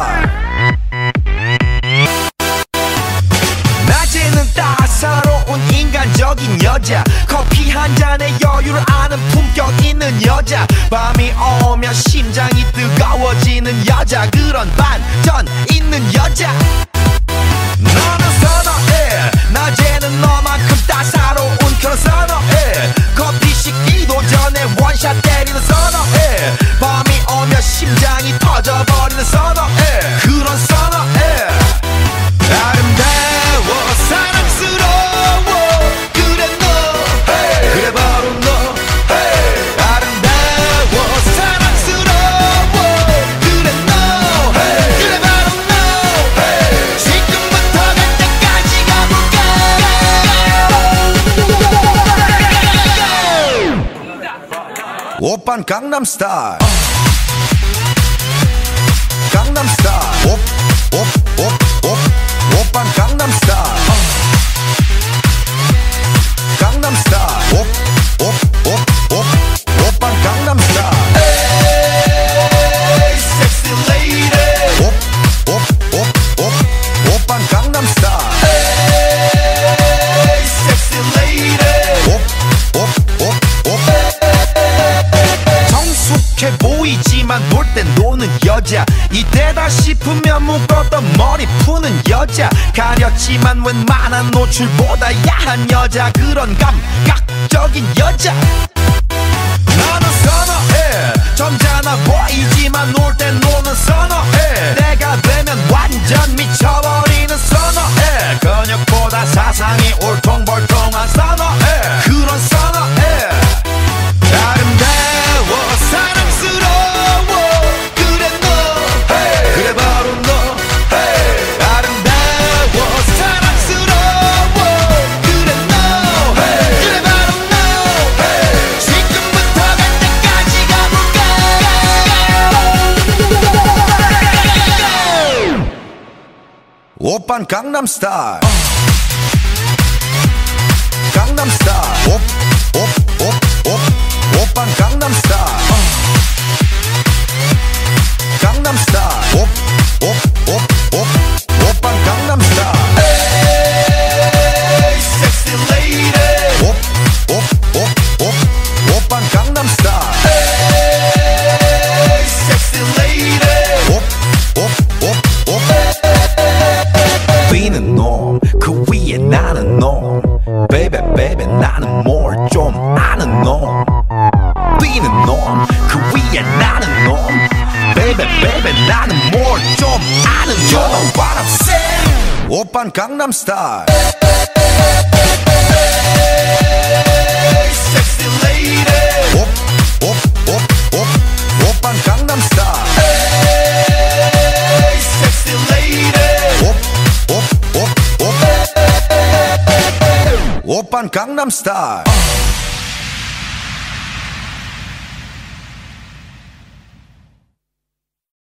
스타일. 낮에는 따사로운 인간적인 여자, 커피 한 잔에 여유를 아는 품격 있는 여자, 밤이 오면 심장이 뜨거워지는 여자, 그런 반전 있는 여자 너는 선호해. 낮에는 너만큼 따사로운 그런 선호해. 커피 식기도 전에 원샷 때리는 선호해. 밤이 오면 심장이 터져버리는 선호해. 그런 선호해. 아름다워 사랑스러워 그래 너 hey. 그래 바로 너 hey. 아름다워 사랑스러워 그래 너 hey. 그래 바로 너 hey. 지금부터 갈 때까지 가볼까. 오빤 강남스타일. 강남스타일. 오빤 강남스타일. 강남스타일. 오빤 강남스타일. 에이 섹시 레이디. 오빤 강남스타일. 에이 섹시 레이디. 성숙해 보이지만 놀 땐 노는 여자, 이때다 싶으면 묶었던 머리 푸는 여자, 가렸지만 웬만한 노출보다 야한 여자, 그런 감각적인 여자 나는 선호해. 점잖아 보이지만 놀 땐 노는 선호해. 내가 되면 완전 미쳐버리는 선호해. 근육보다 사상이 울퉁불퉁한 선호해. 그런 선호해. 아름다워 사랑스러워 그래 너 hey. 그래 바로 너 hey. 아름다워 사랑스러워 그래 너 hey. 그래 바로 너 hey. 지금부터 갈 때까지 가볼까. 오빤 강남스타일. 강남스타일. 오빤 강남스타일. 강남스타일. 오빤 강남스타일. 에이 섹시 레이디. 오빤 강남스타일. 에이 섹시 레이디. 뛰는 놈 그 위에 나는 놈 베이베 베이베 나는 뭘 좀 아는 놈. 뛰는 놈 그 위에 나는 놈 베이베 베이베 나는 뭘 좀 아는 놈. You know what I'm saying. 오빤 강남스타일. 섹시 레이디. 오빤 강남스타일. 섹시 레이디. 오빤 강남스타일.